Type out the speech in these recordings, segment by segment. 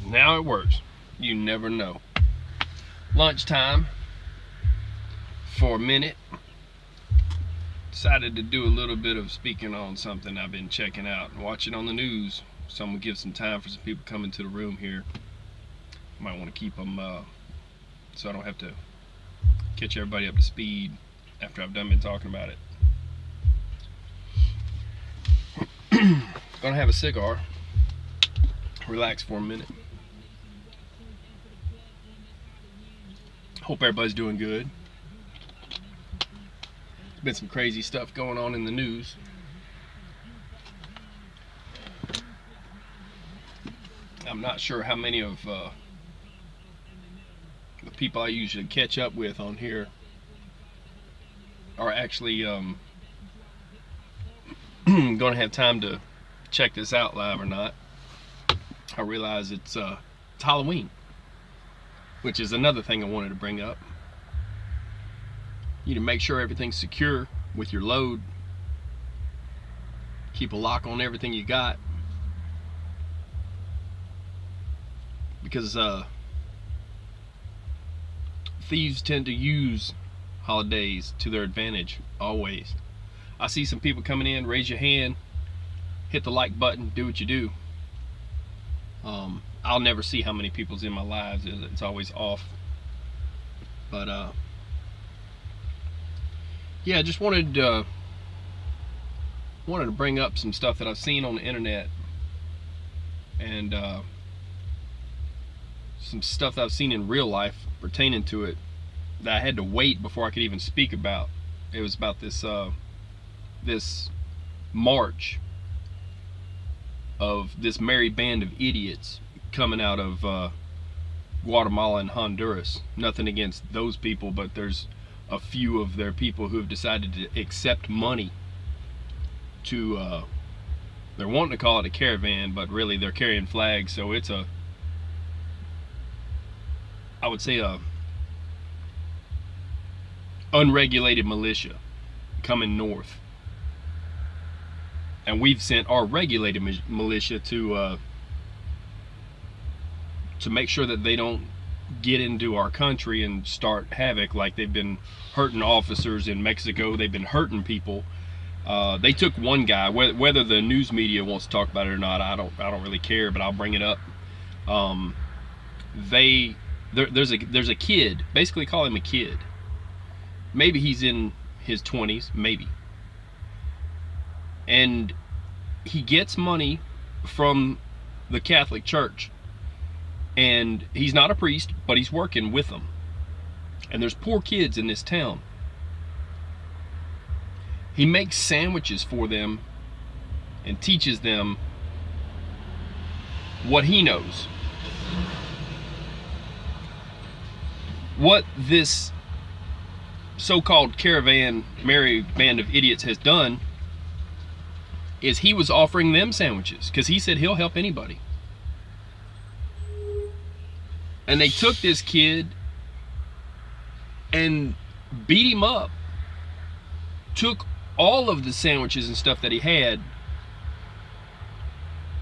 Now it works. You never know. Lunchtime for a minute. Decided to do a little bit of speaking on something I've been checking out and watching on the news. So I'm gonna give some time for some people coming to the room here. Might want to keep them so I don't have to catch everybody up to speed after I've been talking about it. Gonna have a cigar, relax for a minute. Hope everybody's doing good. There's been some crazy stuff going on in the news. I'm not sure how many of the people I usually catch up with on here are actually going to have time to check this out live or not. I realize it's Halloween, which is another thing I wanted to bring up. You need to make sure everything's secure with your load. Keep a lock on everything you got, because thieves tend to use holidays to their advantage always. I see some people coming in, raise your hand, hit the like button, do what you do. I'll never see how many people's in my lives. It's always off. But yeah, just wanted to bring up some stuff that I've seen on the internet, and some stuff that I've seen in real life pertaining to it that I had to wait before I could even speak about. It was about this this march of this merry band of idiots coming out of Guatemala and Honduras. Nothing against those people, but there's a few of their people who have decided to accept money to they're wanting to call it a caravan, but really they're carrying flags. So it's a, I would say, a unregulated militia coming north, and we've sent our regulated militia to make sure that they don't get into our country and start havoc like they've been hurting officers in Mexico. They've been hurting people. They took one guy. Whether the news media wants to talk about it or not, I don't really care, but I'll bring it up. There's a kid. Basically, call him a kid. Maybe he's in his 20s, maybe. And he gets money from the Catholic Church. And he's not a priest, but he's working with them. And there's poor kids in this town. He makes sandwiches for them and teaches them what he knows. What this so-called caravan, merry band of idiots has done is he was offering them sandwiches because he said he'll help anybody. And they took this kid and beat him up, took all of the sandwiches and stuff that he had,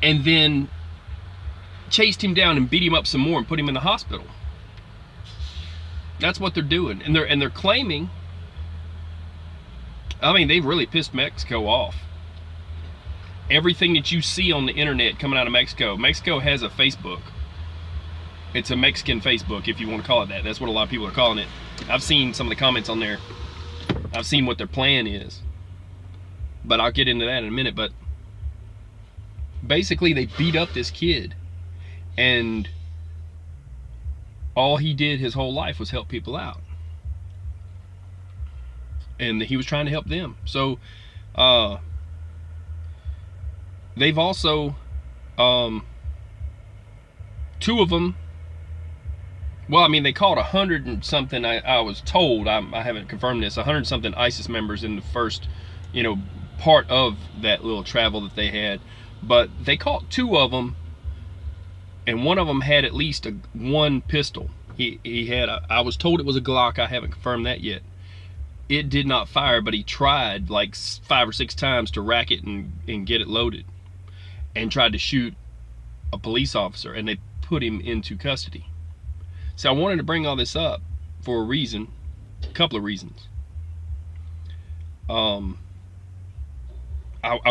and then chased him down and beat him up some more and put him in the hospital. That's what they're doing. And they're claiming, I mean, they've really pissed Mexico off. Everything that you see on the internet coming out of Mexico has a Facebook. It's a Mexican Facebook, if you want to call it that. That's what a lot of people are calling it. I've seen some of the comments on there. I've seen what their plan is. But I'll get into that in a minute. But basically, they beat up this kid. And all he did his whole life was help people out. And he was trying to help them. So, they've also, two of them, well, I mean, they caught 100 and something, I was told, I haven't confirmed this, 100 something ISIS members in the first, part of that little travel that they had. But they caught two of them, and one of them had at least one pistol. He had, I was told it was a Glock, I haven't confirmed that yet. It did not fire, but he tried like 5 or 6 times to rack it and get it loaded, and tried to shoot a police officer, and they put him into custody. So I wanted to bring all this up for a reason, a couple of reasons. I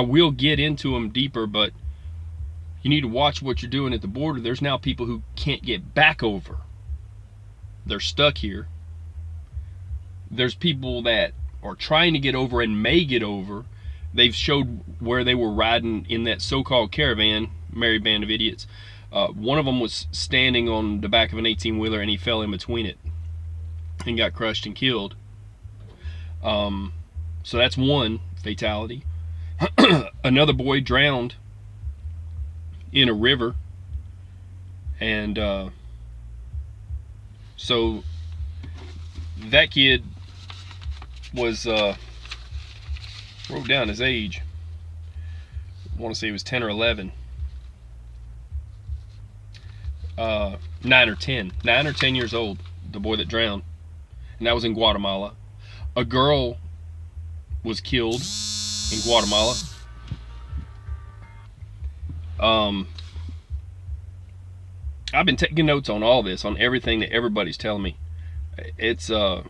will get into them deeper, but you need to watch what you're doing at the border. There's now people who can't get back over. They're stuck here. There's people that are trying to get over and may get over. They've showed where they were riding in that so-called caravan, merry band of idiots. One of them was standing on the back of an 18-wheeler and he fell in between it and got crushed and killed. So that's one fatality. Another boy drowned in a river, and so that kid was wrote down his age. I want to say he was 10 or 11. 9 or 10 years old, the boy that drowned, and that was in Guatemala. A girl was killed in Guatemala. I've been taking notes on all this, on everything that everybody's telling me. It's a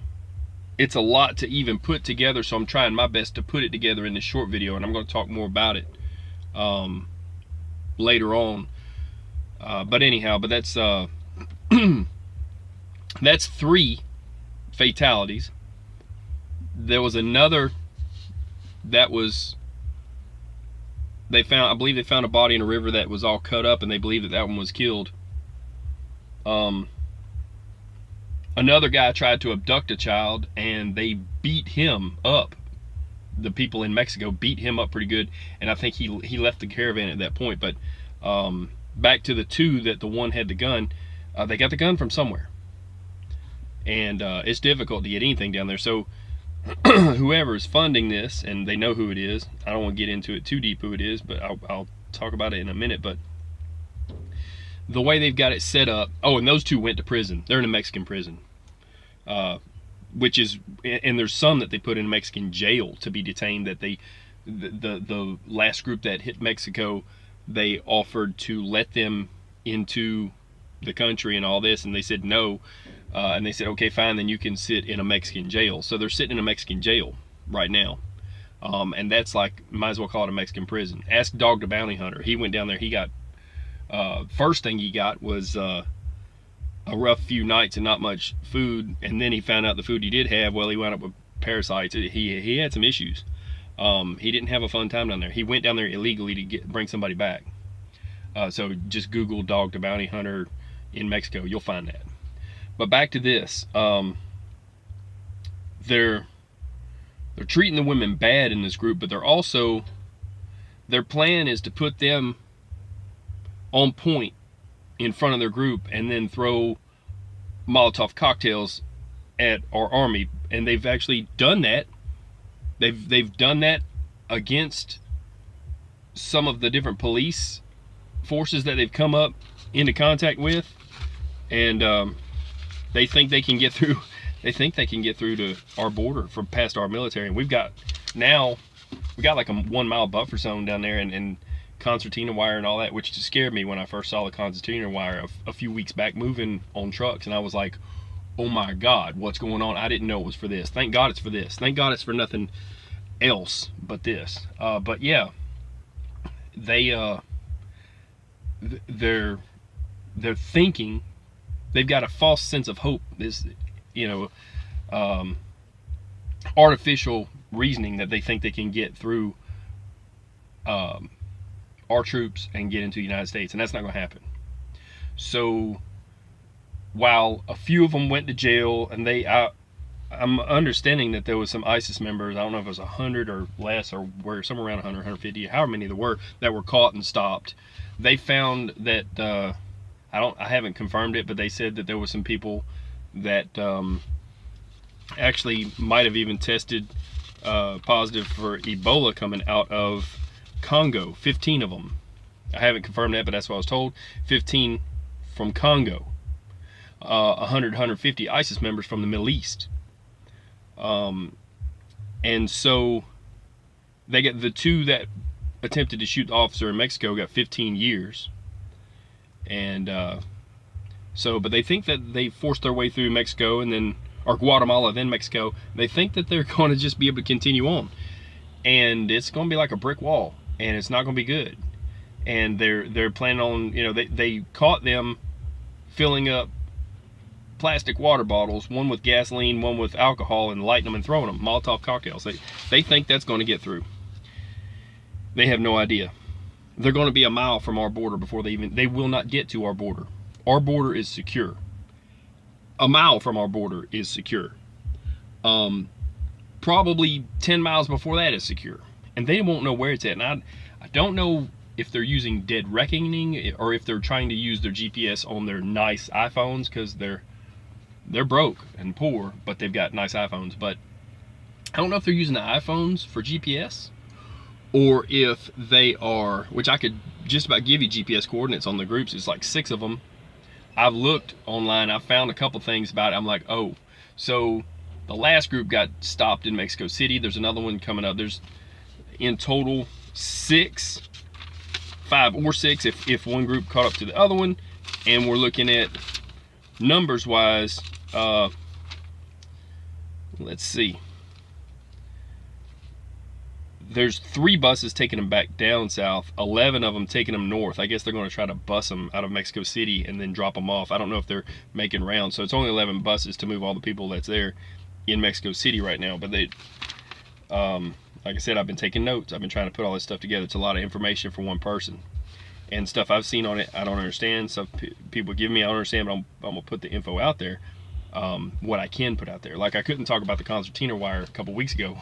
lot to even put together, so I'm trying my best to put it together in this short video, and I'm going to talk more about it later on. But anyhow, that's that's 3 fatalities. There was another that was, I believe they found a body in a river that was all cut up, and they believe that one was killed. Another guy tried to abduct a child, and they beat him up. The people in Mexico beat him up pretty good, and I think he left the caravan at that point. But back to the 2 that the one had the gun, they got the gun from somewhere, and it's difficult to get anything down there. So whoever is funding this, and they know who it is, I don't want to get into it too deep who it is, but I'll talk about it in a minute. But the way they've got it set up, and those 2 went to prison. They're in a Mexican prison, which is, and there's some that they put in a Mexican jail to be detained. That the last group that hit Mexico, they offered to let them into the country and all this, and they said no. And they said, okay, fine, then you can sit in a Mexican jail. So they're sitting in a Mexican jail right now. And that's like, might as well call it a Mexican prison. Ask Dog the Bounty Hunter. He went down there, he got, first thing he got was a rough few nights and not much food. And then he found out the food he did have, well, he wound up with parasites. He had some issues. He didn't have a fun time down there. He went down there illegally to bring somebody back. So just Google Dog the Bounty Hunter in Mexico, you'll find that. But back to this, they're treating the women bad in this group, but they're also, their plan is to put them on point in front of their group and then throw Molotov cocktails at our army. And they've actually done that. They've done that against some of the different police forces that they've come up into contact with, and they think they can get through. They think they can get through to our border from past our military. And we got like a 1 mile buffer zone down there, and concertina wire and all that, which just scared me when I first saw the concertina wire a few weeks back moving on trucks, and I was like, oh my God, what's going on? I didn't know it was for this. Thank God it's for this. Thank God it's for nothing else but this. But yeah, they're thinking, they've got a false sense of hope, this, artificial reasoning that they think they can get through our troops and get into the United States, and that's not going to happen. So while a few of them went to jail, and I'm understanding that there was some ISIS members, I don't know if it was 100 or less, or somewhere around 100, 150, however many there were, that were caught and stopped. They found that, I haven't confirmed it, but they said that there was some people that actually might have even tested positive for Ebola coming out of Congo. 15 of them. I haven't confirmed that, but that's what I was told. 15 from Congo. 100, 150 ISIS members from the Middle East. And so they got the 2 that attempted to shoot the officer in Mexico got 15 years. And So, but they think that they forced their way through Mexico and then, or Guatemala, then Mexico. They think that they're going to just be able to continue on. And it's going to be like a brick wall, and it's not going to be good. And they're planning on, you know, they caught them filling up plastic water bottles, one with gasoline, one with alcohol, and lighting them and throwing them, Molotov cocktails. They think that's going to get through. They have no idea. They're going to be a mile from our border before they will not get to our border. Our border is secure. A mile from our border is secure. Probably 10 miles before that is secure. And they won't know where it's at. And I don't know if they're using dead reckoning or if they're trying to use their GPS on their nice iPhones, because they're broke and poor, but they've got nice iPhones. But I don't know if they're using the iPhones for GPS, or if they are, which I could just about give you GPS coordinates on the groups. It's like 6 of them. I've looked online. I found a couple things about it. I'm like, oh, so the last group got stopped in Mexico City. There's another one coming up. There's in total 5 or 6 if one group caught up to the other one. And we're looking at numbers wise, let's see. There's 3 buses taking them back down south, 11 of them taking them north. I guess they're going to try to bus them out of Mexico City and then drop them off. I don't know if they're making rounds. So it's only 11 buses to move all the people that's there in Mexico City right now. But they, like I said, I've been taking notes. I've been trying to put all this stuff together. It's a lot of information for one person. And stuff I've seen on it, I don't understand. Some people give me, I don't understand, but I'm going to put the info out there, what I can put out there. Like I couldn't talk about the concertina wire a couple weeks ago.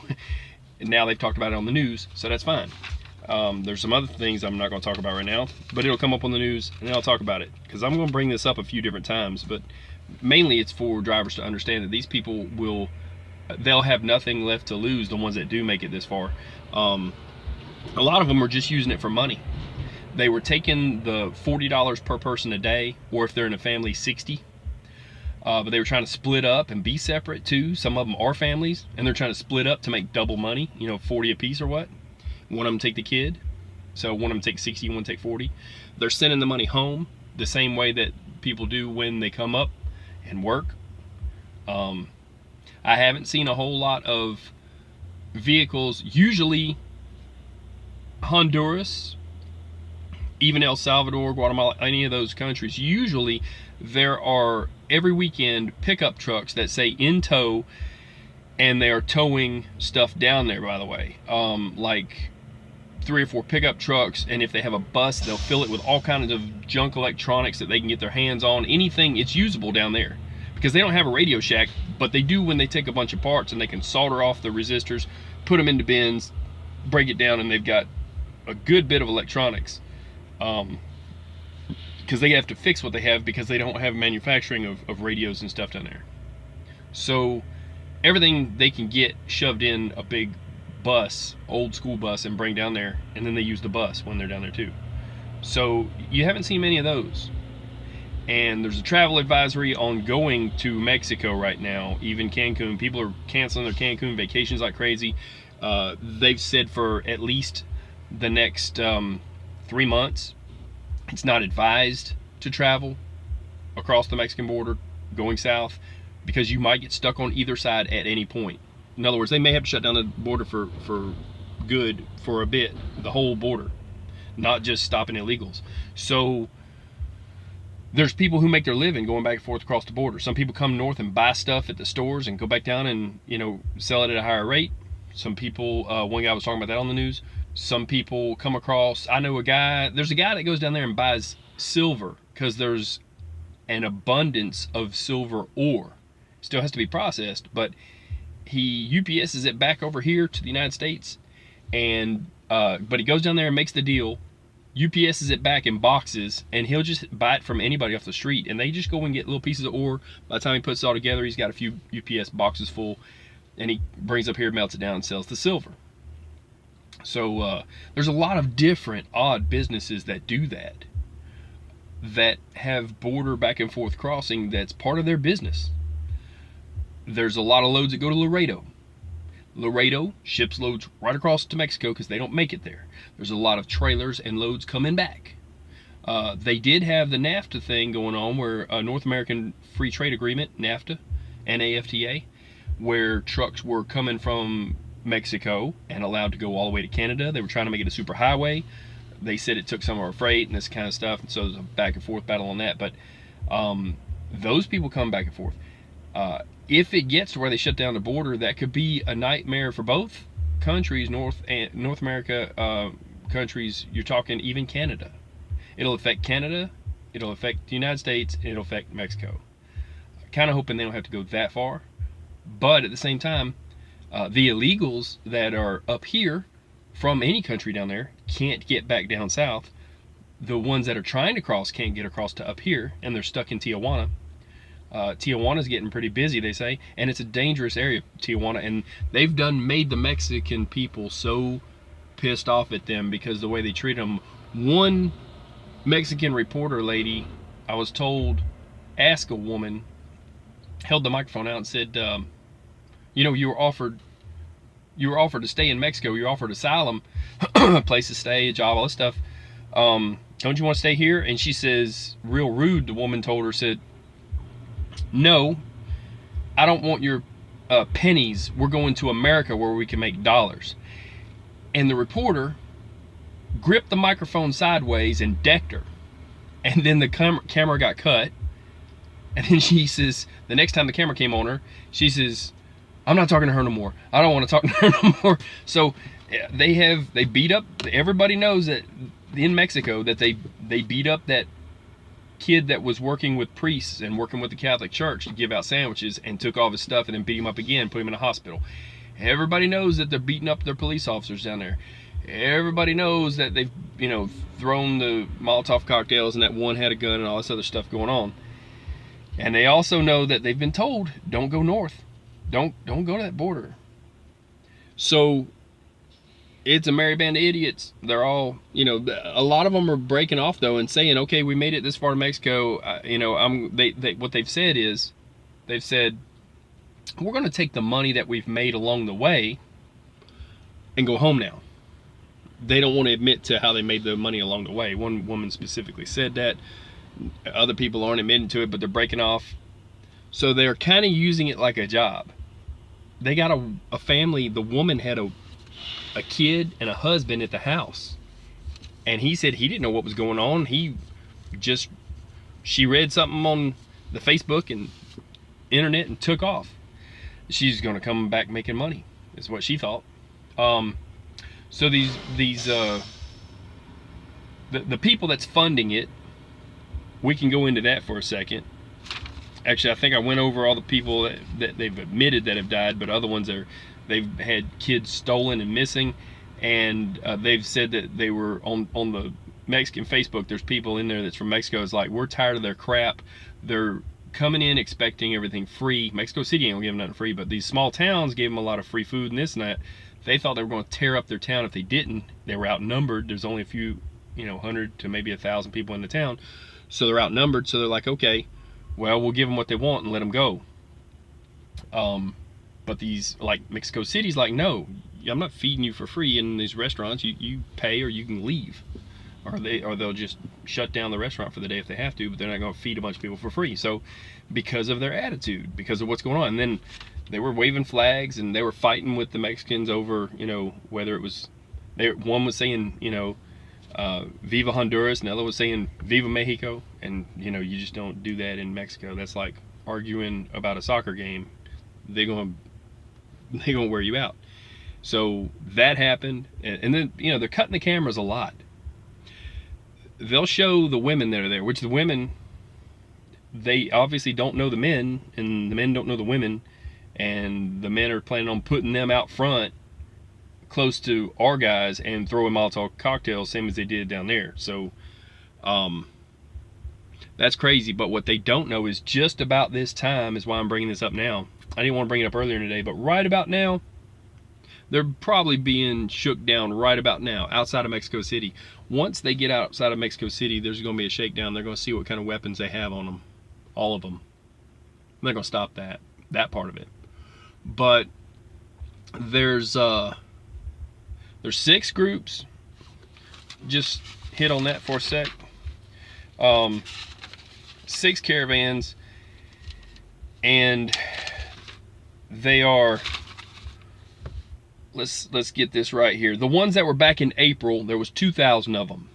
And now they've talked about it on the news, so that's fine. There's some other things I'm not going to talk about right now, but it'll come up on the news, and then I'll talk about it. Because I'm going to bring this up a few different times, but mainly it's for drivers to understand that these people they'll have nothing left to lose, the ones that do make it this far. A lot of them are just using it for money. They were taking the $40 per person a day, or if they're in a family, $60. But they were trying to split up and be separate too. Some of them are families, and they're trying to split up to make double money, you know, 40 a piece or what. One of them take the kid, so one of them take 60, one take 40. They're sending the money home the same way that people do when they come up and work. I haven't seen a whole lot of vehicles, usually Honduras, even El Salvador, Guatemala, any of those countries, usually there are every weekend pickup trucks that say in tow, and they are towing stuff down there, by the way. Like 3 or 4 pickup trucks, and if they have a bus, they'll fill it with all kinds of junk electronics that they can get their hands on. Anything, it's usable down there. Because they don't have a Radio Shack, but they do when they take a bunch of parts, and they can solder off the resistors, put them into bins, break it down, and they've got a good bit of electronics. Because they have to fix what they have, because they don't have manufacturing of radios and stuff down there. So everything they can get shoved in a big bus, old school bus, and bring down there, and then they use the bus when they're down there too. So you haven't seen many of those. And there's a travel advisory on going to Mexico right now, even Cancun. People are canceling their Cancun vacations like crazy. They've said for at least the next 3 months, it's not advised to travel across the Mexican border going south, because you might get stuck on either side at any point. In other words, they may have to shut down the border for good for a bit, the whole border, not just stopping illegals. So there's people who make their living going back and forth across the border. Some people come north and buy stuff at the stores and go back down and, you know, sell it at a higher rate. Some people, one guy was talking about that on the news. Some people come across, I know there's a guy that goes down there and buys silver, because there's an abundance of silver ore. Still has to be processed, but he UPS's it back over here to the United States, and but he goes down there and makes the deal, UPS's it back in boxes, and he'll just buy it from anybody off the street, and they just go and get little pieces of ore. By the time he puts it all together, he's got a few UPS boxes full, and he brings up here, melts it down, and sells the silver. So there's a lot of different odd businesses that do that have border back and forth crossing. That's part of their business. There's a lot of loads that go to Laredo. Laredo ships loads right across to Mexico because they don't make it there. There's a lot of trailers and loads coming back. They did have the NAFTA thing going on, where North American Free Trade Agreement, NAFTA, NAFTA, where trucks were coming from Mexico and allowed to go all the way to Canada. They were trying to make it a super highway. They said it took some of our freight and this kind of stuff, and so there's a back and forth battle on that. But those people come back and forth. If it gets to where they shut down the border, that could be a nightmare for both countries, North America countries. You're talking even Canada. It'll affect Canada, it'll affect the United States, and it'll affect Mexico. Kind of hoping they don't have to go that far. But at the same time, the illegals that are up here from any country down there can't get back down south. The ones that are trying to cross can't get across to up here, and they're stuck in Tijuana. Tijuana's getting pretty busy, they say, and it's a dangerous area, Tijuana, and they've made the Mexican people so pissed off at them because the way they treat them. One Mexican reporter lady, I was told, asked a woman, held the microphone out and said, you were offered to stay in Mexico, you were offered asylum, a place to stay, a job, all this stuff. Don't you want to stay here? And she says, real rude, the woman told her, said, no, I don't want your pennies. We're going to America where we can make dollars. And the reporter gripped the microphone sideways and decked her. And then the camera got cut. And then she says, the next time the camera came on her, she says, I'm not talking to her no more. I don't want to talk to her no more. So they beat up, everybody knows that in Mexico that they beat up that kid that was working with priests and working with the Catholic Church to give out sandwiches, and took all his stuff and then beat him up again, put him in a hospital. Everybody knows that they're beating up their police officers down there. Everybody knows that they've, thrown the Molotov cocktails and that one had a gun and all this other stuff going on. And they also know that they've been told, don't go north. Don't go to that border. So it's a merry band of idiots. They're all, a lot of them are breaking off though and saying, okay, we made it this far to Mexico. What they've said is, they've said, we're going to take the money that we've made along the way and go home now. They don't want to admit to how they made the money along the way. One woman specifically said that. Other people aren't admitting to it, but they're breaking off. So they're kind of using it like a job. They got a family. The woman had a kid and a husband at the house. And he said he didn't know what was going on. She read something on the Facebook and internet and took off. She's going to come back making money, is what she thought. So the people that's funding it, we can go into that for a second. Actually, I think I went over all the people that they've admitted that have died, but other ones they've had kids stolen and missing, and they've said that they were on the Mexican Facebook. There's people in there that's from Mexico. It's like, we're tired of their crap. They're coming in expecting everything free. Mexico City ain't gonna give them nothing free, but these small towns gave them a lot of free food and this and that. They thought they were going to tear up their town if they didn't. They were outnumbered. There's only a few, 100 to maybe 1,000 people in the town. So they're outnumbered. So they're like, okay, well, we'll give them what they want and let them go. But these, like Mexico City's like, no, I'm not feeding you for free in these restaurants. You pay or you can leave. Or they'll just shut down the restaurant for the day if they have to, but they're not going to feed a bunch of people for free. So because of their attitude, because of what's going on. And then they were waving flags and they were fighting with the Mexicans over, whether it was, one was saying, Viva Honduras, and the other was saying Viva Mexico. And, you just don't do that in Mexico. That's like arguing about a soccer game. They're going to wear you out. So that happened. And then, they're cutting the cameras a lot. They'll show the women that are there, which the women, they obviously don't know the men, and the men don't know the women, and the men are planning on putting them out front close to our guys and throwing Molotov cocktails, same as they did down there. So that's crazy. But what they don't know is just about this time is why I'm bringing this up now. I didn't want to bring it up earlier today, but right about now, they're probably being shook down right about now outside of Mexico City. Once they get outside of Mexico City, there's going to be a shakedown. They're going to see what kind of weapons they have on them. All of them. They're going to stop that part of it. But there's 6 groups. Just hit on that for a sec. 6 caravans, and they are, let's get this right here. The ones that were back in April, there was 2,000 of them.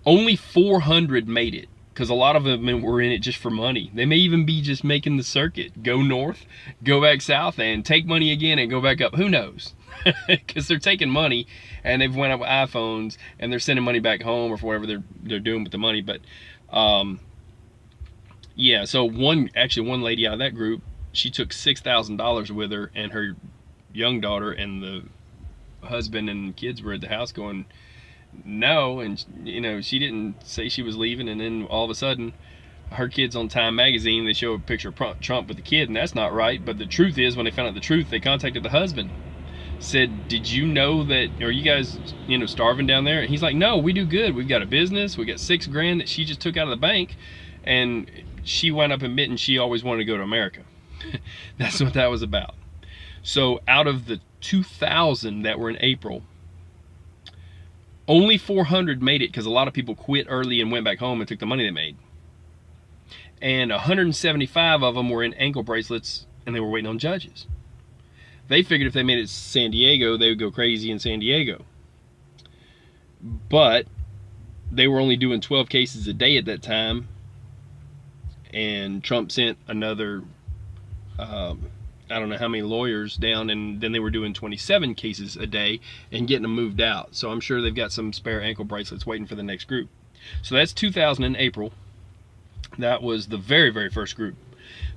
Only 400 made it, because a lot of them were in it just for money. They may even be just making the circuit, go north, go back south, and take money again and go back up. Who knows? Because they're taking money and they've went up with iPhones and they're sending money back home or for whatever they're doing with the money. But yeah, so one lady out of that group, she took $6,000 with her, and her young daughter and the husband and kids were at the house going, no. And you know, she didn't say she was leaving, and then all of a sudden her kids on Time magazine, they show a picture of Trump with the kid, and that's not right. But the truth is, when they found out the truth, they contacted the husband, said, did you know that, are you guys, you know, starving down there? And he's like, no, we do good. We've got a business. We got $6 grand that she just took out of the bank, and she wound up admitting she always wanted to go to America. That's what that was about. So out of the 2,000 that were in April, only 400 made it, because a lot of people quit early and went back home and took the money they made. And 175 of them were in ankle bracelets, and they were waiting on judges. They figured if they made it to San Diego, they would go crazy in San Diego. But they were only doing 12 cases a day at that time. And Trump sent another, I don't know how many lawyers down, and then they were doing 27 cases a day and getting them moved out. So I'm sure they've got some spare ankle bracelets waiting for the next group. So that's 2,000 in April. That was the very, very first group.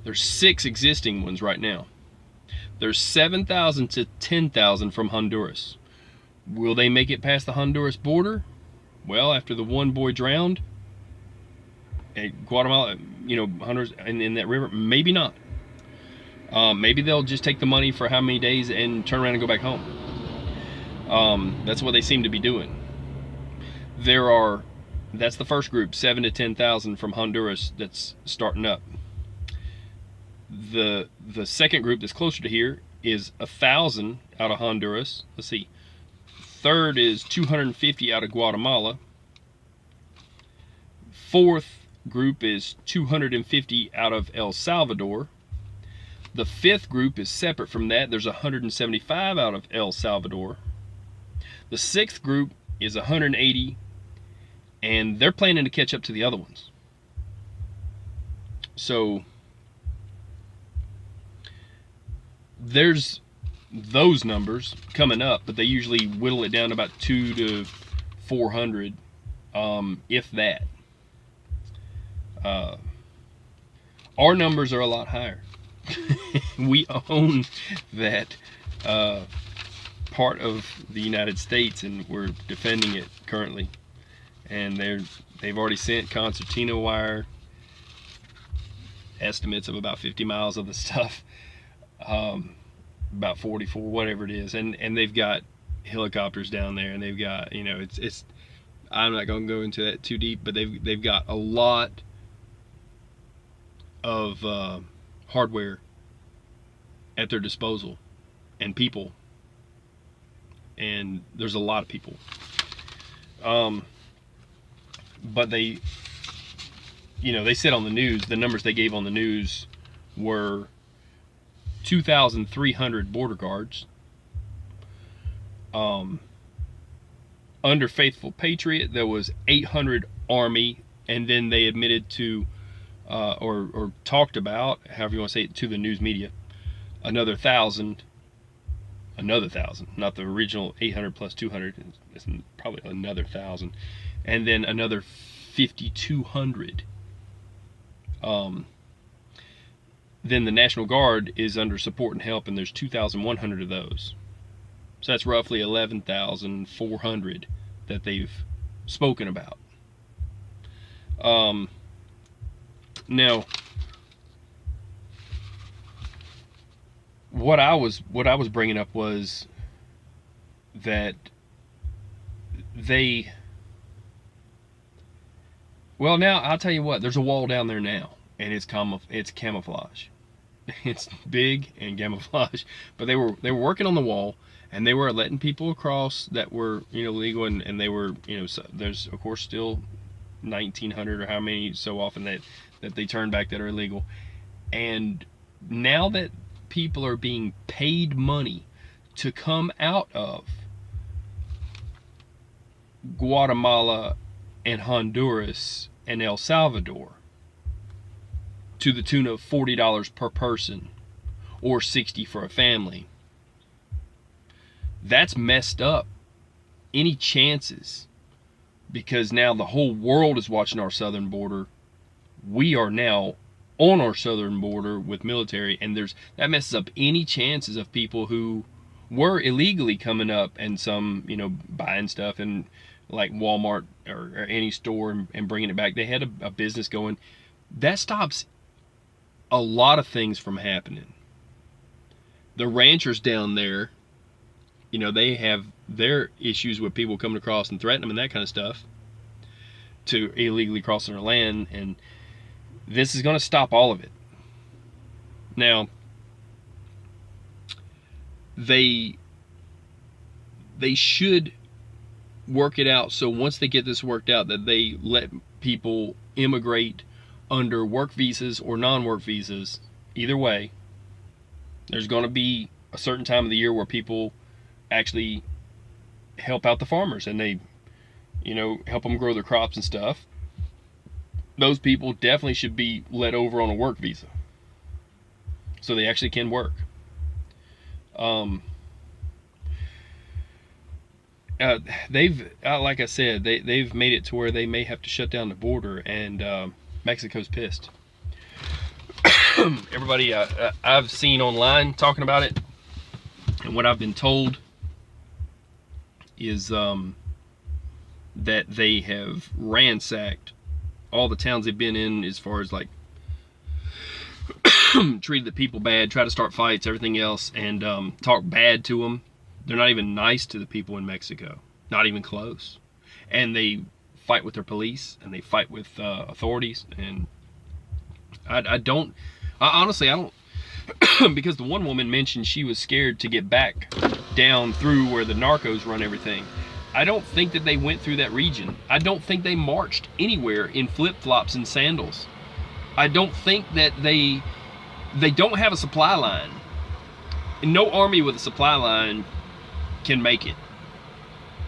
There's 6 existing ones right now. There's 7,000 to 10,000 from Honduras. Will they make it past the Honduras border? Well, after the one boy drowned at Guatemala, you know, Honduras, in that river, maybe not. Maybe they'll just take the money for how many days and turn around and go back home. That's what they seem to be doing. That's the first group, 7 to 10,000 from Honduras that's starting up. The second group that's closer to here is 1,000 out of Honduras. Let's see. Third is 250 out of Guatemala. Fourth group is 250 out of El Salvador. The fifth group is separate from that. There's 175 out of El Salvador. The sixth group is 180, and they're planning to catch up to the other ones. So there's those numbers coming up, but they usually whittle it down to about 200 to 400, if that. Our numbers are a lot higher. We own that part of the United States, and we're defending it currently. And they've already sent concertina wire estimates of about 50 miles of the stuff, about 44, whatever it is, and they've got helicopters down there, and they've got, you know, it's I'm not going to go into that too deep, but they've got a lot of hardware at their disposal, and people, and there's a lot of people, but they, you know, they said on the news, the numbers they gave on the news were 2,300 border guards, under Faithful Patriot there was 800 Army, and then they admitted to or talked about, however you want to say it, to the news media, another 1,000, not the original 800 plus 200, it's probably another 1,000, and then another 5,200. Then the National Guard is under support and help, and there's 2,100 of those. So that's roughly 11,400 that they've spoken about. Now, what I was bringing up was that they, well, now I'll tell you what, there's a wall down there now, and it's camouflage. It's big and camouflage, but they were working on the wall, and they were letting people across that were, you know, legal, and they were, you know, so there's of course still 1900 or how many so often that they turn back that are illegal. And now that people are being paid money to come out of Guatemala and Honduras and El Salvador to the tune of $40 per person or $60 for a family, that's messed up any chances, because now the whole world is watching our southern border. We are now on our southern border with military, and that messes up any chances of people who were illegally coming up and some, buying stuff in like Walmart or any store and bringing it back. They had a business going. That stops a lot of things from happening. The ranchers down there, they have their issues with people coming across and threatening them and that kind of stuff to illegally crossing their land, and this is going to stop all of it. Now, they should work it out so once they get this worked out that they let people immigrate under work visas or non-work visas. Either way, there's going to be a certain time of the year where people actually help out the farmers and they help them grow their crops and stuff. Those people definitely should be let over on a work visa so they actually can work. They've like I said, they've made it to where they may have to shut down the border, and Mexico's pissed. Everybody I've seen online talking about it, and what I've been told is that they have ransacked all the towns they've been in, as far as like treated the people bad, try to start fights, everything else, and talk bad to them. They're not even nice to the people in Mexico, not even close. And they fight with their police, and they fight with authorities. And I honestly don't, because the one woman mentioned she was scared to get back down through where the narcos run everything. I don't think that they went through that region. I don't think they marched anywhere in flip-flops and sandals. I don't think that they don't have a supply line. And no army with a supply line can make it.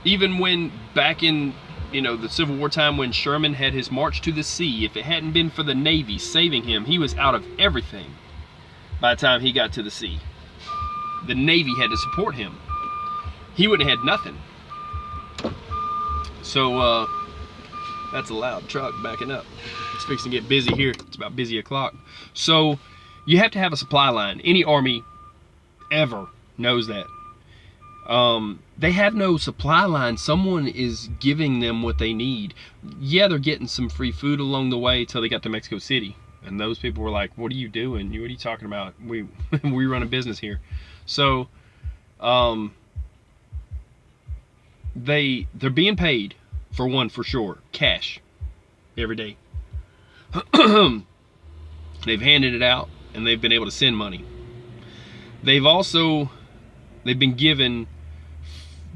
Even when back in the Civil War time, when Sherman had his march to the sea, if it hadn't been for the Navy saving him, he was out of everything by the time he got to the sea. The Navy had to support him. He wouldn't have had nothing. So that's a loud truck backing up. It's fixing to get busy here. It's about busy o'clock. So you have to have a supply line. Any army ever knows that. They have no supply line. Someone is giving them what they need. Yeah, they're getting some free food along the way till they got to Mexico City. And those people were like, what are you doing? What are you talking about? We run a business here. So they're being paid, for one, for sure, cash every day. They've handed it out, and they've been able to send money. They've been given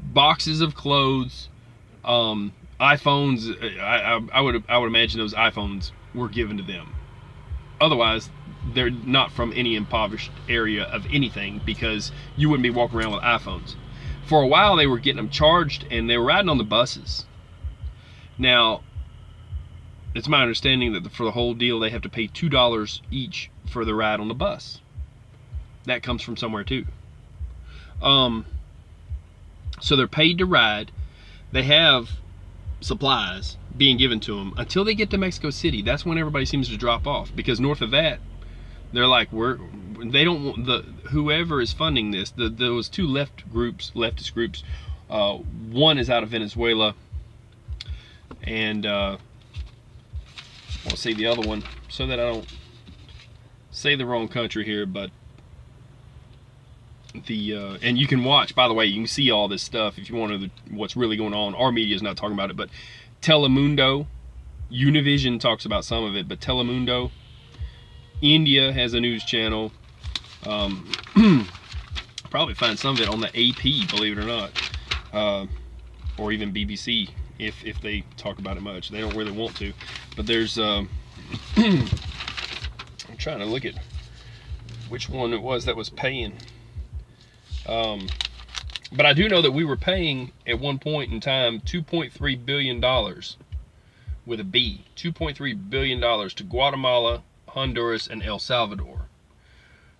boxes of clothes, iPhones. I would imagine those iPhones were given to them. Otherwise, they're not from any impoverished area of anything, because you wouldn't be walking around with iPhones. For a while, they were getting them charged, and they were riding on the buses. Now, it's my understanding that for the whole deal, they have to pay $2 each for the ride on the bus. That comes from somewhere too. So they're paid to ride. They have supplies being given to them until they get to Mexico City. That's when everybody seems to drop off, because north of that, they're like, they don't want whoever is funding this. Those two leftist groups. One is out of Venezuela, and I'll say the other one so that I don't say the wrong country here, but and you can watch, by the way, you can see all this stuff if you want to know what's really going on. Our media is not talking about it, but Telemundo, Univision talks about some of it, but Telemundo, India has a news channel. Probably find some of it on the AP, believe it or not, or even BBC if they talk about it much. They don't really want to. But there's I'm trying to look at which one it was that was paying. But I do know that we were paying at one point in time $2.3 billion with a B, $2.3 billion to Guatemala, Honduras, and El Salvador.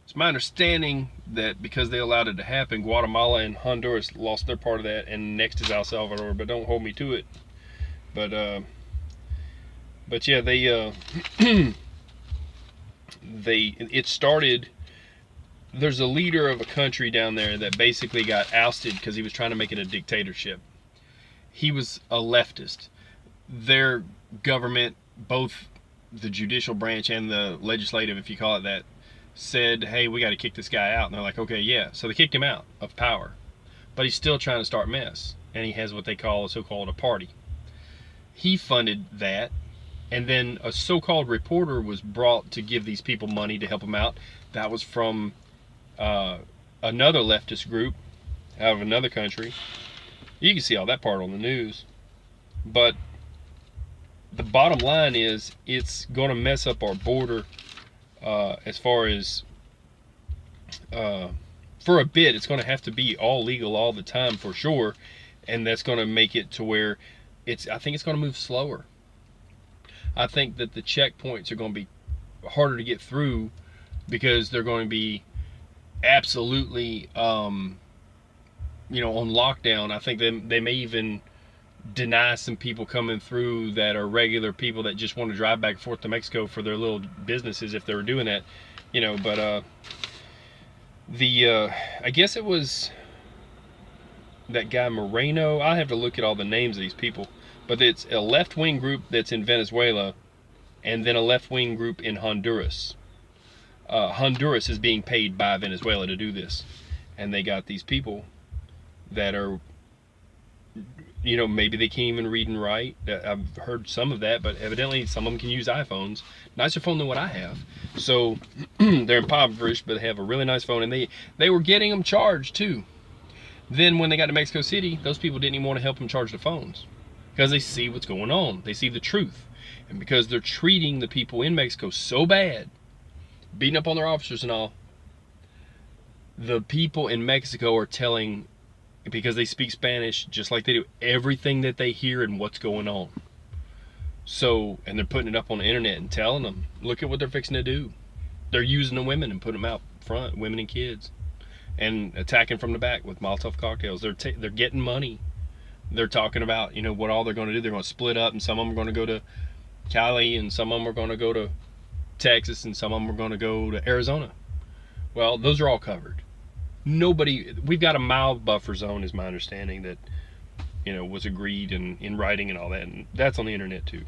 It's my understanding that because they allowed it to happen, Guatemala and Honduras lost their part of that, and next is El Salvador, but don't hold me to it. But yeah, it started. There's a leader of a country down there that basically got ousted because he was trying to make it a dictatorship. He was a leftist. Their government, both the judicial branch and the legislative, if you call it that, said, hey, we got to kick this guy out. And they're like, okay, yeah. So they kicked him out of power. But he's still trying to start mess. And he has what they call a so-called a party. He funded that. And then a so-called reporter was brought to give these people money to help them out. That was from another leftist group out of another country. You can see all that part on the news. But the bottom line is it's going to mess up our border as far as for a bit. It's going to have to be all legal all the time for sure, and that's going to make it to where I think it's going to move slower. I think that the checkpoints are going to be harder to get through because they're going to be absolutely on lockdown. I think they may even deny some people coming through that are regular people that just want to drive back and forth to Mexico for their little businesses if they were doing that, but I guess it was that guy Moreno. I have to look at all the names of these people, but it's a left-wing group that's in Venezuela and then a left-wing group in Honduras. Honduras is being paid by Venezuela to do this, and they got these people that are, maybe they can't even read and write. I've heard some of that, but evidently some of them can use iPhones. Nicer phone than what I have. So they're impoverished, but they have a really nice phone, and they were getting them charged too. Then when they got to Mexico City, those people didn't even want to help them charge the phones because they see what's going on. They see the truth. And because they're treating the people in Mexico so bad, beating up on their officers and all, the people in Mexico are telling, because they speak Spanish just like they do, everything that they hear and what's going on. So, and they're putting it up on the internet and telling them, look at what they're fixing to do. They're using the women and putting them out front, women and kids, and attacking from the back with Molotov cocktails. They're getting money. They're talking about, what all they're going to do. They're going to split up, and some of them are going to go to Cali, and some of them are going to go to Texas, and some of them are going to go to Arizona. Well, those are all covered. We've got a mild buffer zone, is my understanding, that was agreed in writing and all that, and that's on the internet too.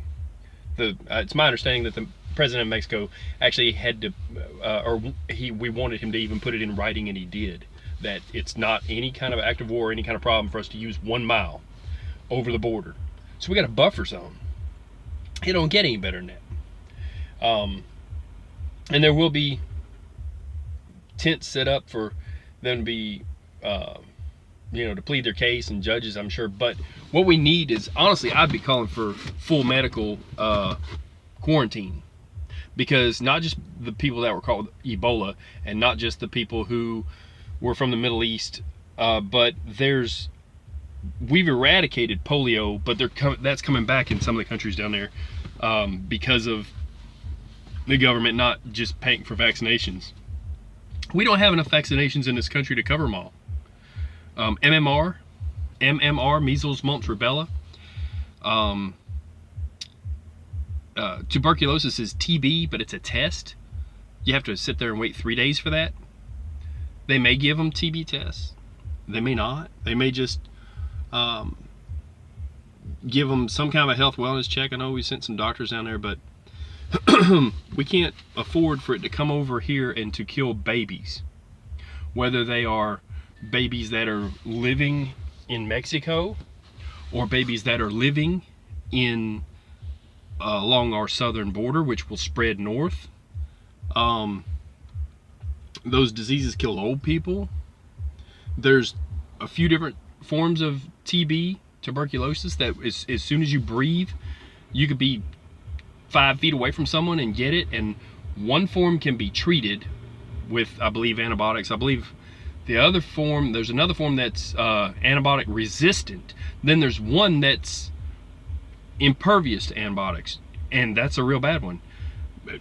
It's my understanding that the president of Mexico actually had to, we wanted him to even put it in writing, and he did, that it's not any kind of active war, any kind of problem for us to use 1 mile over the border. So we got a buffer zone. It don't get any better than that. And there will be tents set up for them to be, to plead their case, and judges, I'm sure. But what we need is, honestly, I'd be calling for full medical quarantine, because not just the people that were caught with Ebola, and not just the people who were from the Middle East, but we've eradicated polio, but that's coming back in some of the countries down there because of the government not just paying for vaccinations. We don't have enough vaccinations in this country to cover them all. MMR, measles, mumps, rubella. Tuberculosis is TB, but it's a test. You have to sit there and wait 3 days for that. They may give them TB tests. They may not. They may just give them some kind of a health wellness check. I know we sent some doctors down there, but we can't afford for it to come over here and to kill babies, whether they are babies that are living in Mexico or babies that are living in along our southern border, which will spread north. Those diseases kill old people. There's a few different forms of TB tuberculosis that as soon as you breathe, you could be 5 feet away from someone and get it. And one form can be treated with, I believe, antibiotics. I believe the other form, there's another form that's antibiotic resistant. Then there's one that's impervious to antibiotics, and that's a real bad one.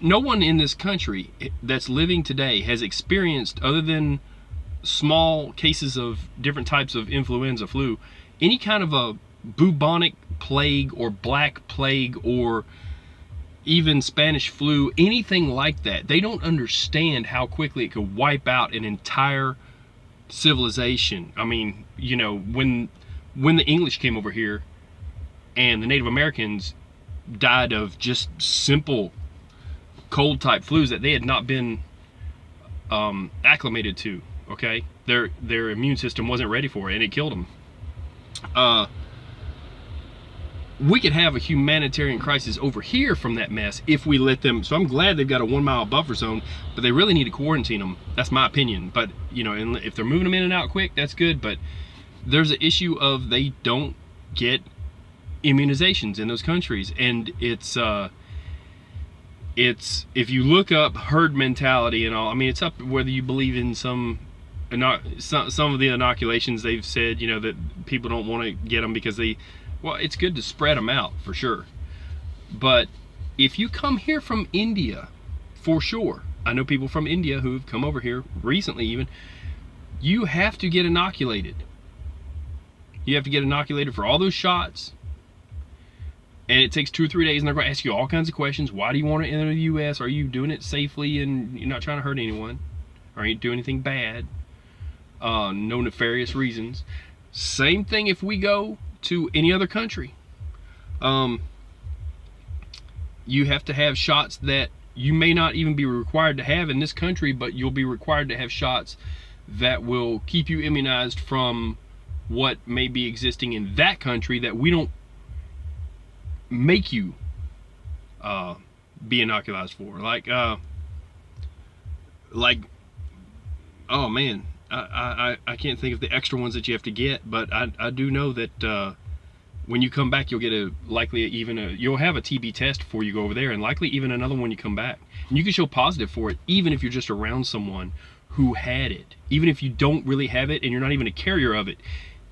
No one in this country that's living today has experienced, other than small cases of different types of influenza, flu, any kind of a bubonic plague or black plague or even Spanish flu, anything like that. They don't understand how quickly it could wipe out an entire civilization. I mean, you know, when the English came over here and the Native Americans died of just simple cold type flus that they had not been acclimated to, okay? Their immune system wasn't ready for it, and it killed them. We could have a humanitarian crisis over here from that mess if we let them. So I'm glad they've got a 1 mile buffer zone, but they really need to quarantine them. That's my opinion. But you know, and if they're moving them in and out quick, that's good. But there's an issue of they don't get immunizations in those countries, and it's if you look up herd mentality and all, I mean, it's up whether you believe in some of the inoculations. They've said, you know, that people don't want to get them because well, it's good to spread them out for sure. But if you come here from India, for sure, I know people from India who've come over here recently even, you have to get inoculated. You have to get inoculated for all those shots. And it takes 2 or 3 days, and they're going to ask you all kinds of questions. Why do you want to enter the U.S.? Are you doing it safely and you're not trying to hurt anyone? Are you doing anything bad? No nefarious reasons. Same thing if we go to any other country. You have to have shots that you may not even be required to have in this country, but you'll be required to have shots that will keep you immunized from what may be existing in that country that we don't make you be inoculated for. Like oh man, I can't think of the extra ones that you have to get, but I do know that when you come back, you'll get you'll have a TB test before you go over there, and likely even another one when you come back. And you can show positive for it, even if you're just around someone who had it. Even if you don't really have it and you're not even a carrier of it,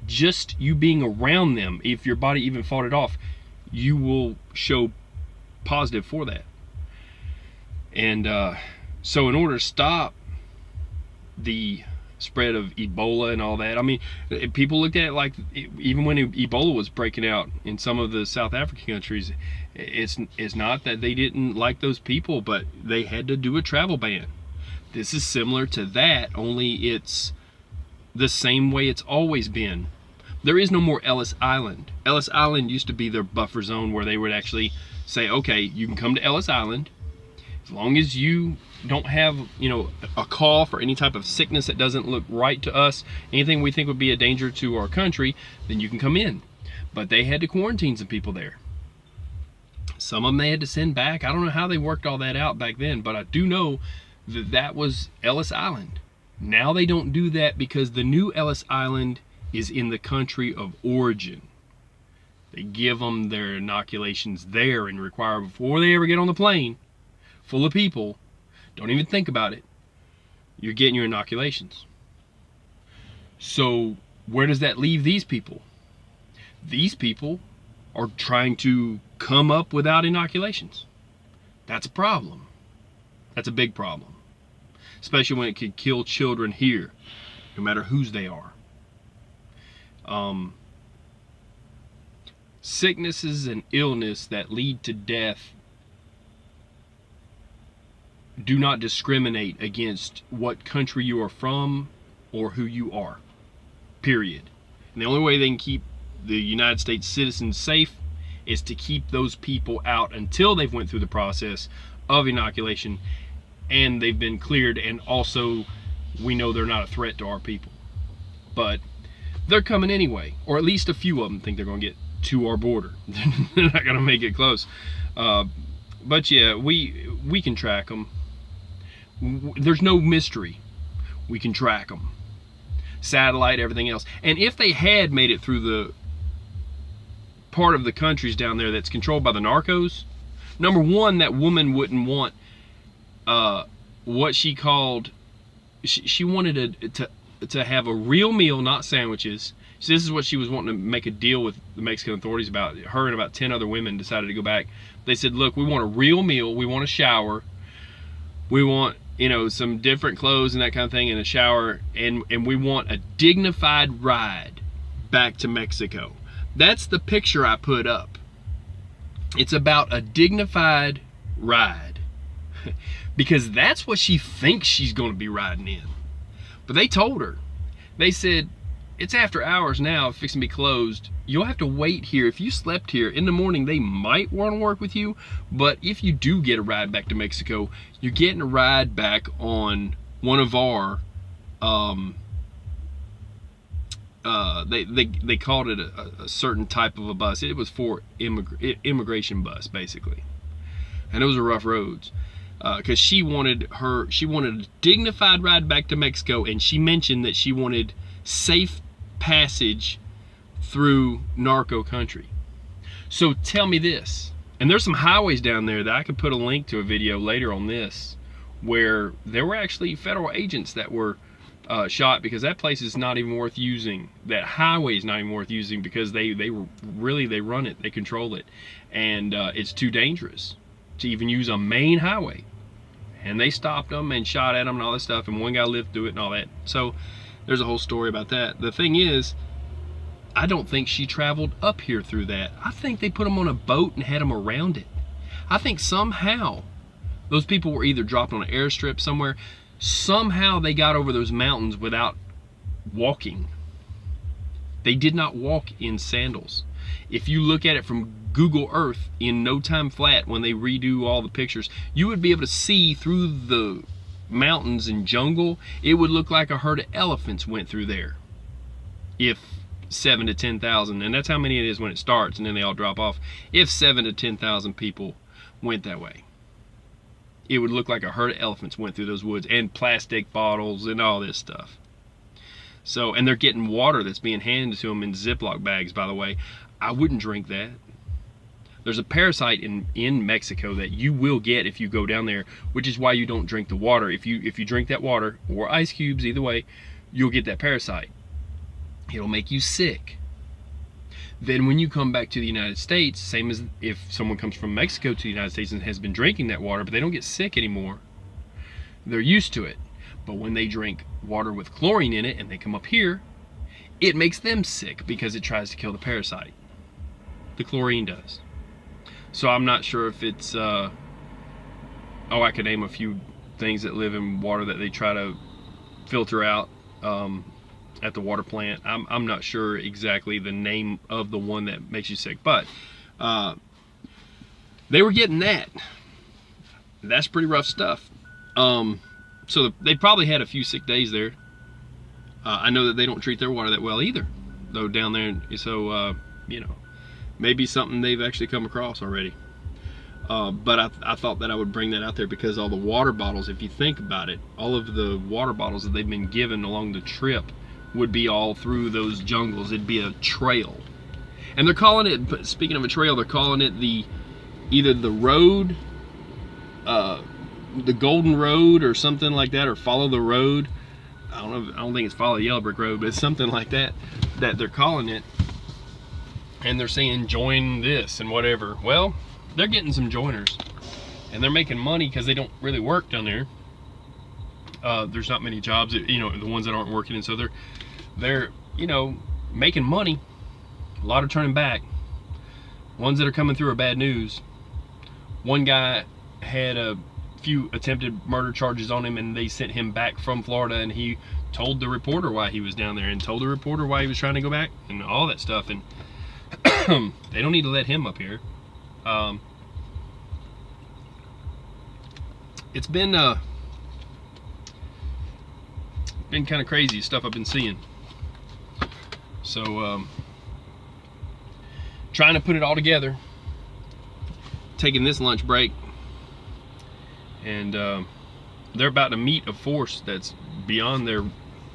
just you being around them, if your body even fought it off, you will show positive for that. And so in order to stop the spread of Ebola and all that, I mean, people looked at it like, even when Ebola was breaking out in some of the South African countries, it's not that they didn't like those people, but they had to do a travel ban. This is similar to that, only it's the same way it's always been. There is no more Ellis Island. Ellis Island used to be their buffer zone where they would actually say, okay, you can come to Ellis Island as long as you don't have, you know, a cough or any type of sickness that doesn't look right to us, anything we think would be a danger to our country, then you can come in. But they had to quarantine some people there. Some of them they had to send back. I don't know how they worked all that out back then, but I do know that that was Ellis Island. Now they don't do that because the new Ellis Island is in the country of origin. They give them their inoculations there and require, before they ever get on the plane full of people, don't even think about it, you're getting your inoculations. So where does that leave these people? These people are trying to come up without inoculations. That's a problem. That's a big problem. Especially when it could kill children here, no matter whose they are. Sicknesses and illness that lead to death do not discriminate against what country you are from or who you are, period. And the only way they can keep the United States citizens safe is to keep those people out until they've went through the process of inoculation and they've been cleared, and also we know they're not a threat to our people. But they're coming anyway, or at least a few of them think they're going to get to our border. They're not going to make it close. But yeah, we can track them. There's no mystery. We can track them. Satellite, everything else. And if they had made it through part of the countries down there that's controlled by the narcos. Number one, that woman wouldn't want what she called, she wanted to have a real meal, not sandwiches. So this is what she was wanting to make a deal with the Mexican authorities about. Her and about 10 other women decided to go back. They said, look, we want a real meal, we want a shower, we want, you know, some different clothes and that kind of thing, and a shower, and we want a dignified ride back to Mexico. That's the picture I put up. It's about a dignified ride because that's what she thinks she's going to be riding in. But they told her, they said, it's after hours now, fixing to be closed. You'll have to wait here. If you slept here in the morning, they might want to work with you, but if you do get a ride back to Mexico, you're getting a ride back on one of our they called it a certain type of a bus. It was for immigration bus, basically, and those were rough roads. Because she wanted a dignified ride back to Mexico, and she mentioned that she wanted safe passage through narco country. So tell me this, and there's some highways down there that I could put a link to a video later on this, where there were actually federal agents that were shot because that place is not even worth using. That highway is not even worth using because they run it, they control it, and it's too dangerous to even use a main highway. And they stopped them and shot at them and all this stuff, and one guy lived through it and all that. So there's a whole story about that. The thing is, I don't think she traveled up here through that. I think they put them on a boat and had them around it. I think somehow those people were either dropped on an airstrip somewhere. Somehow they got over those mountains without walking. They did not walk in sandals. If you look at it from Google Earth in No Time Flat, when they redo all the pictures, you would be able to see through the mountains and jungle. It would look like a herd of elephants went through there. If 7 to 10,000, and that's how many it is when it starts, and then they all drop off. If 7 to 10,000 people went that way, it would look like a herd of elephants went through those woods, and plastic bottles and all this stuff. So, and they're getting water that's being handed to them in Ziploc bags, by the way. I wouldn't drink that. There's a parasite in Mexico that you will get if you go down there, which is why you don't drink the water. If you drink that water, or ice cubes, either way, you'll get that parasite. It'll make you sick. Then when you come back to the United States, same as if someone comes from Mexico to the United States and has been drinking that water, but they don't get sick anymore. They're used to it. But when they drink water with chlorine in it and they come up here, it makes them sick because it tries to kill the parasite. The chlorine does. So I'm not sure if it's, I could name a few things that live in water that they try to filter out at the water plant. I'm not sure exactly the name of the one that makes you sick, but they were getting that. That's pretty rough stuff. So they probably had a few sick days there. I know that they don't treat their water that well either, though, down there. So, you know, maybe something they've actually come across already. But I thought that I would bring that out there because all the water bottles, if you think about it, all of the water bottles that they've been given along the trip would be all through those jungles. It'd be a trail. And they're calling it, speaking of a trail, they're calling it either the road, the Golden Road or something like that, or Follow the Road. I don't think it's Follow the Yellow Brick Road, but it's something like that they're calling it. And they're saying join this and whatever. Well, they're getting some joiners, and they're making money because they don't really work down there. There's not many jobs, you know, the ones that aren't working, and so they're you know, making money. A lot are turning back. Ones that are coming through are bad news. One guy had a few attempted murder charges on him, and they sent him back from Florida, and he told the reporter why he was down there, and told the reporter why he was trying to go back, and all that stuff. And they don't need to let him up here. It's been kind of crazy stuff I've been seeing. So trying to put it all together, taking this lunch break, and they're about to meet a force that's beyond their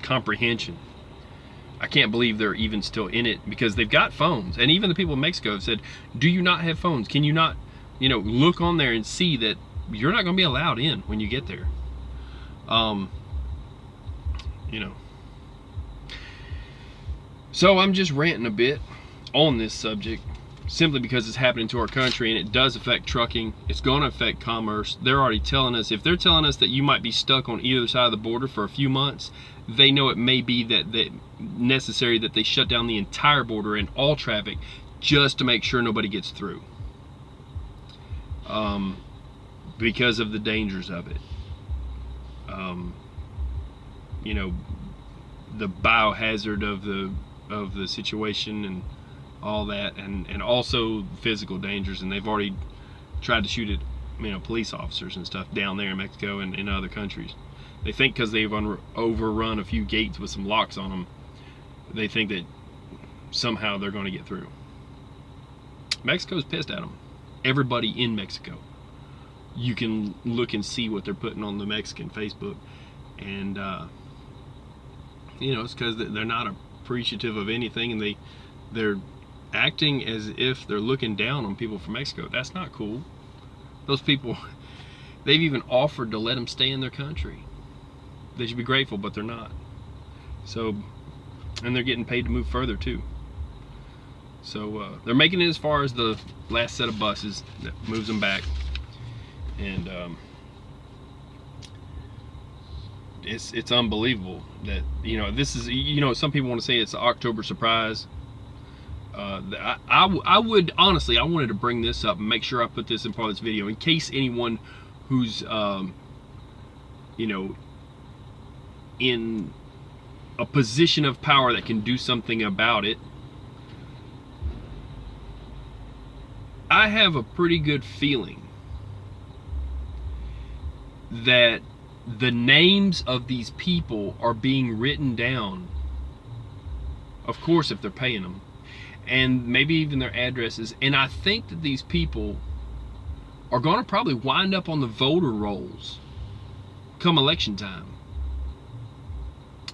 comprehension. I can't believe they're even still in it, because they've got phones. And even the people in Mexico have said, do you not have phones? Can you not, look on there and see that you're not going to be allowed in when you get there? So I'm just ranting a bit on this subject, simply because it's happening to our country, and it does affect trucking. It's going to affect commerce. They're already telling us, if they're telling us that you might be stuck on either side of the border for a few months, they know it may be that necessary that they shut down the entire border and all traffic just to make sure nobody gets through, because of the dangers of it. The biohazard of the situation and all that, and also physical dangers. And they've already tried to shoot at police officers and stuff down there in Mexico and in other countries. They think because they've overrun a few gates with some locks on them, they think that somehow they're going to get through. Mexico's pissed at them. Everybody in Mexico, you can look and see what they're putting on the Mexican Facebook, and it's because they're not appreciative of anything, and they're acting as if they're looking down on people from Mexico. That's not cool. Those people, they've even offered to let them stay in their country. They should be grateful, but they're not. So, and they're getting paid to move further too. So they're making it as far as the last set of buses that moves them back, and it's unbelievable that this is some people want to say it's an October surprise. I would honestly, I wanted to bring this up and make sure I put this in part of this video in case anyone who's in a position of power that can do something about it. I have a pretty good feeling that the names of these people are being written down, of course if they're paying them, and maybe even their addresses. And I think that these people are going to probably wind up on the voter rolls come election time,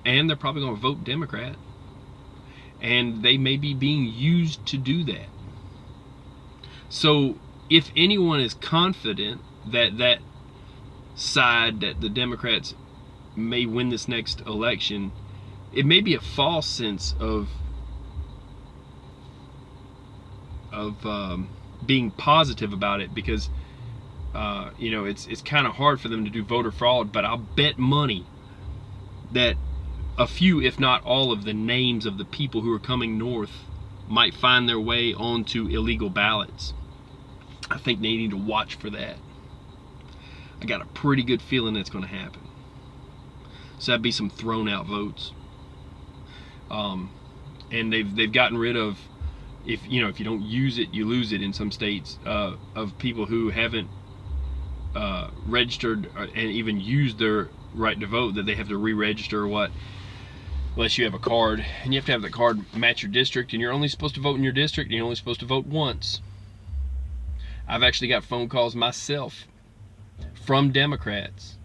and they're probably going to vote Democrat, and they may be being used to do that. So if anyone is confident that that side, that the Democrats may win this next election, it may be a false sense of being positive about it, because it's kind of hard for them to do voter fraud. But I'll bet money that a few, if not all, of the names of the people who are coming north might find their way onto illegal ballots. I think they need to watch for that. I got a pretty good feeling that's going to happen. So that'd be some thrown out votes. And they've gotten rid of, if you don't use it, you lose it in some states, of people who haven't registered and even used their right to vote, that they have to re-register or what, unless you have a card, and you have to have that card match your district, and you're only supposed to vote in your district, and you're only supposed to vote once. I've actually got phone calls myself from Democrats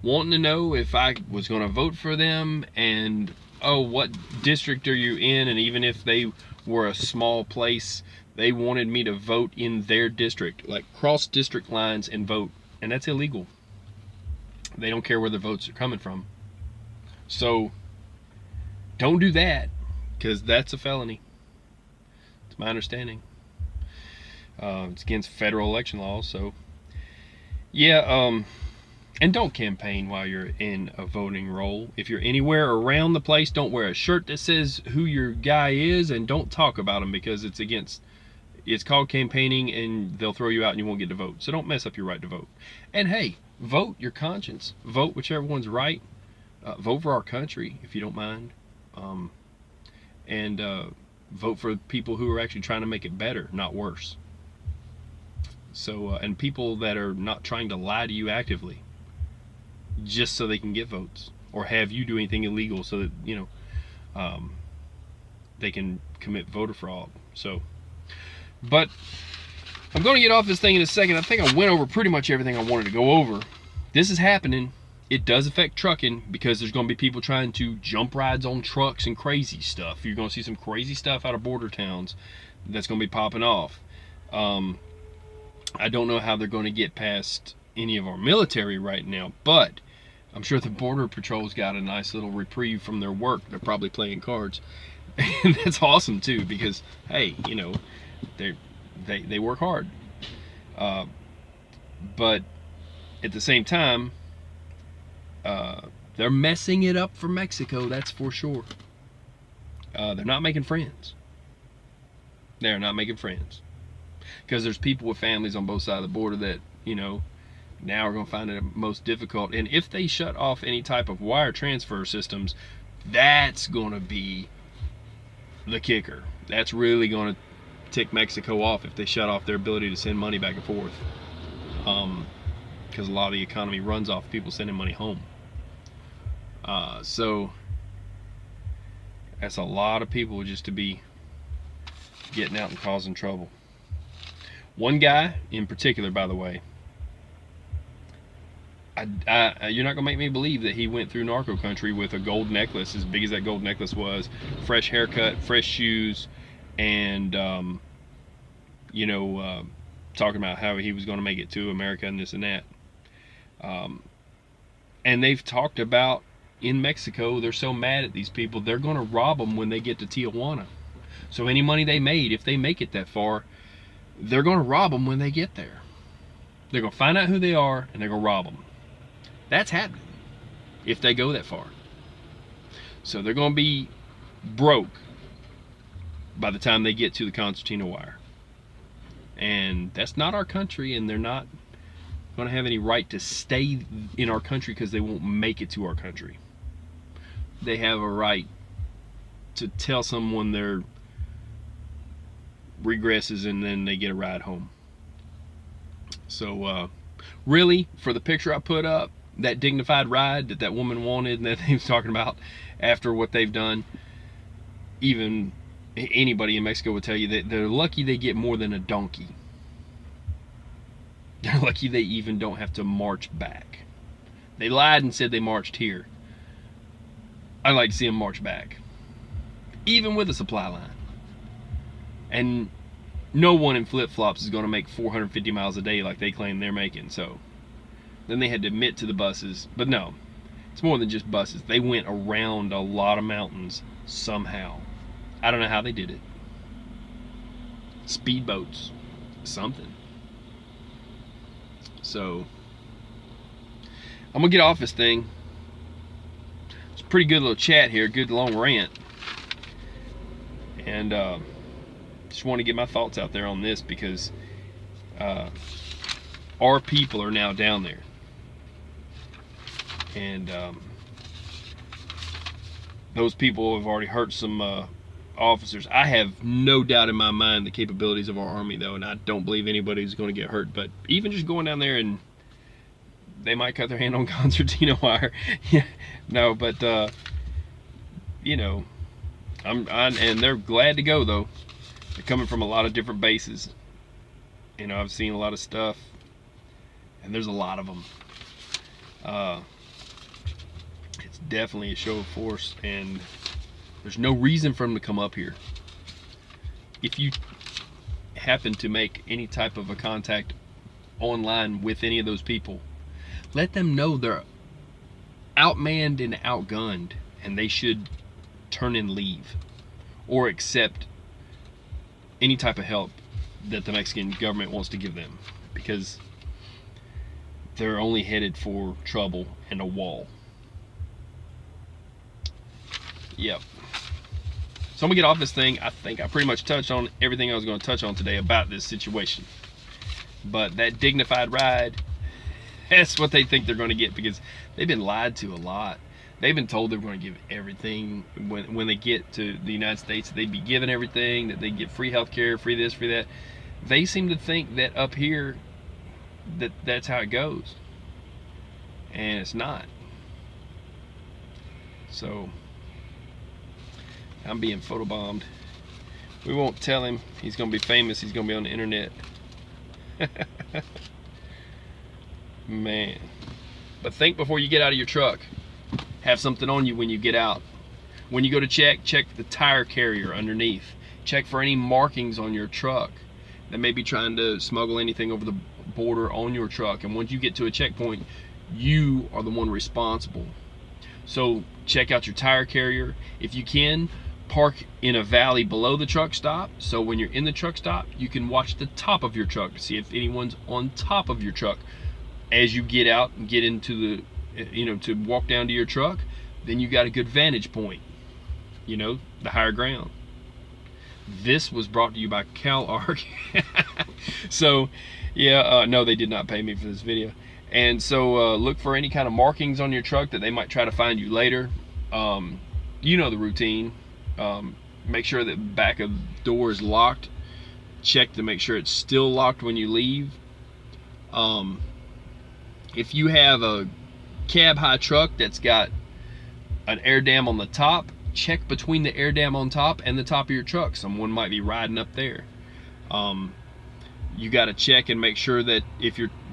wanting to know if I was going to vote for them, and what district are you in, and even if they were a small place, they wanted me to vote in their district, like cross district lines and vote, and that's illegal. They don't care where the votes are coming from. So don't do that, because that's a felony. It's my understanding. It's against federal election laws. So yeah, and don't campaign while you're in a voting role. If you're anywhere around the place, don't wear a shirt that says who your guy is, and don't talk about him, because it's called campaigning, and they'll throw you out and you won't get to vote. So don't mess up your right to vote. And hey, vote your conscience. Vote whichever one's right. Vote for our country if you don't mind. And vote for people who are actually trying to make it better, not worse. So and people that are not trying to lie to you actively just so they can get votes, or have you do anything illegal so that they can commit voter fraud. So, but I'm going to get off this thing in a second. I think I went over pretty much everything I wanted to go over. This is happening. it does affect trucking because there's going to be people trying to jump rides on trucks and crazy stuff. You're going to see some crazy stuff out of border towns that's going to be popping off. I don't know how they're going to get past any of our military right now, but I'm sure the Border Patrol's got a nice little reprieve from their work. They're probably playing cards. And that's awesome too, because hey, you know, they work hard. But at the same time, they're messing it up for Mexico, that's for sure. They're not making friends. They're not making friends. Because there's people with families on both sides of the border that, you know, now are going to find it most difficult. And if they shut off any type of wire transfer systems, that's going to be the kicker. That's really going to tick Mexico off if they shut off their ability to send money back and forth. Because a lot of the economy runs off people sending money home. So that's a lot of people just to be getting out and causing trouble. One guy in particular, by the way, you're not gonna make me believe that he went through narco country with a gold necklace as big as that gold necklace was, fresh haircut, fresh shoes, and you know, talking about how he was going to make it to America and this and that. And they've talked about in Mexico, they're so mad at these people, they're going to rob them when they get to Tijuana. So any money they made, if they make it that far, they're going to rob them when they get there. They're going to find out who they are and they're going to rob them. That's happening if they go that far. So they're going to be broke by the time they get to the concertina wire. And that's not our country, and they're not going to have any right to stay in our country because they won't make it to our country. They have a right to tell someone they're regresses and then they get a ride home. So really, for the picture I put up, that dignified ride that woman wanted and that they was talking about after what they've done, even anybody in Mexico would tell you that they're lucky they get more than a donkey. They're lucky they even don't have to march back. They lied and said they marched here. I'd like to see them march back, even with a supply line. And no one in flip-flops is going to make 450 miles a day like they claim they're making. So then they had to admit to the buses. But no, it's more than just buses. They went around a lot of mountains somehow. I don't know how they did it. Speedboats, something. So I'm gonna get off this thing. It's a pretty good little chat here, good long rant, and just want to get my thoughts out there on this because our people are now down there, and those people have already hurt some officers. I have no doubt in my mind the capabilities of our army, though, and I don't believe anybody's going to get hurt. But even just going down there, and they might cut their hand on concertina wire. Yeah, no, but you know, and they're glad to go, though. They're coming from a lot of different bases. You know, I've seen a lot of stuff, and there's a lot of them. It's definitely a show of force, and there's no reason for them to come up here. If you happen to make any type of a contact online with any of those people, let them know they're outmanned and outgunned, and they should turn and leave or accept any type of help that the Mexican government wants to give them, because they're only headed for trouble and a wall. Yep. So I'm gonna get off this thing. I think I pretty much touched on everything I was going to touch on today about this situation. But that dignified ride, that's what they think they're going to get, because they've been lied to a lot. They've been told they're going to give everything when they get to the United States. They'd be given everything, that they get free health care, free this, free that. They seem to think that up here that's how it goes, and it's not. So I'm being photobombed. We won't tell him. He's gonna be famous. He's gonna be on the internet. Man, But think before you get out of your truck. Have something on you when you get out. When you go to check the tire carrier underneath. Check for any markings on your truck that may be trying to smuggle anything over the border on your truck. And once you get to a checkpoint, you are the one responsible. So check out your tire carrier. If you can, park in a valley below the truck stop, so when you're in the truck stop, you can watch the top of your truck to see if anyone's on top of your truck. As you get out and get into the, to walk down to your truck, then you got a good vantage point, the higher ground. This was brought to you by CalArc. So, yeah, no, they did not pay me for this video. And so look for any kind of markings on your truck that they might try to find you later. You know the routine. Make sure that back of the door is locked. Check to make sure it's still locked when you leave. If you have a cab high truck that's got an air dam on the top, check between the air dam on top and the top of your truck. Someone might be riding up there. You got to check and make sure that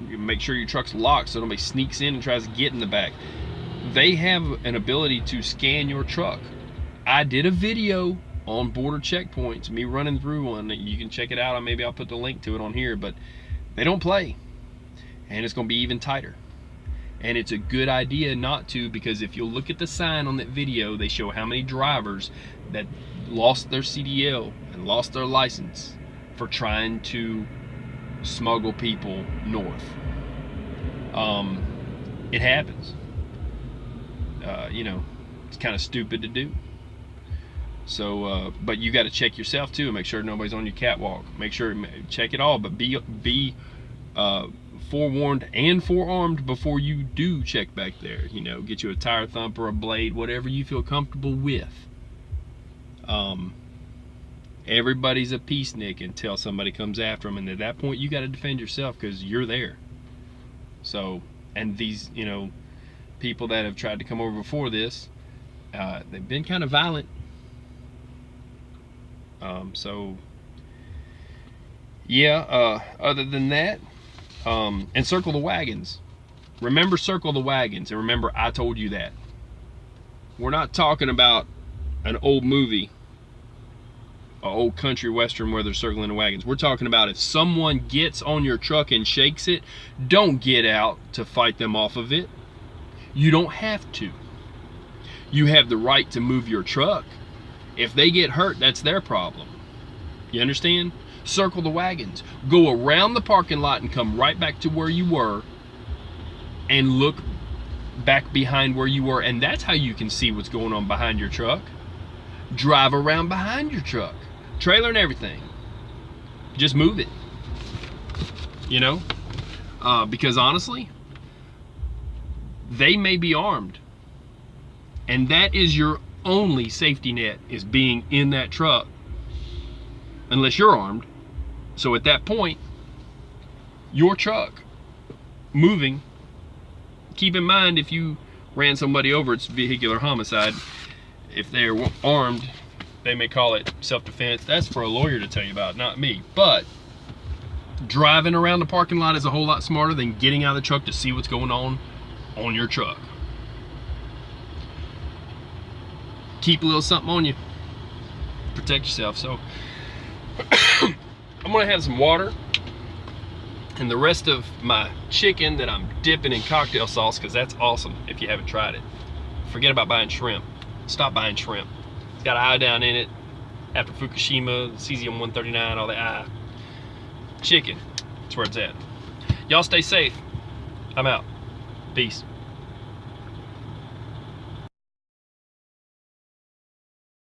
make sure your truck's locked so nobody sneaks in and tries to get in the back. They have an ability to scan your truck. I did a video on border checkpoints, me running through one. You can check it out, and maybe I'll put the link to it on here, but they don't play. And it's going to be even tighter. And it's a good idea not to, because if you'll look at the sign on that video, they show how many drivers that lost their CDL and lost their license for trying to smuggle people north. It happens. It's kind of stupid to do. So, but you got to check yourself too, and make sure nobody's on your catwalk. Check it all, but be forewarned and forearmed before you do check back there. Get you a tire thumper, a blade, whatever you feel comfortable with. Everybody's a peacenik until somebody comes after them, and at that point you got to defend yourself because you're there. So, and these people that have tried to come over before this, they've been kind of violent. So yeah, other than that, and circle the wagons. Remember, circle the wagons, and remember, I told you that. We're not talking about an old movie, an old country western where they're circling the wagons. We're talking about if someone gets on your truck and shakes it, don't get out to fight them off of it. You don't have to. You have the right to move your truck. If they get hurt, that's their problem. You understand? Circle the wagons. Go around the parking lot and come right back to where you were and look back behind where you were, and that's how you can see what's going on behind your truck. Drive around behind your truck. Trailer and everything. Just move it. Because honestly, they may be armed. And that is your only safety net, is being in that truck, unless you're armed. So at that point, your truck moving, keep in mind, if you ran somebody over, it's vehicular homicide. If they're armed, they may call it self-defense. That's for a lawyer to tell you about, not me. But driving around the parking lot is a whole lot smarter than getting out of the truck to see what's going on your truck. Keep a little something on you. Protect yourself. So I'm gonna have some water and the rest of my chicken that I'm dipping in cocktail sauce, because that's awesome if you haven't tried it. Forget about buying shrimp. Stop buying shrimp. It's got iodine in it. After Fukushima, cesium-139, all that. Chicken, that's where it's at. Y'all stay safe. I'm out. Peace.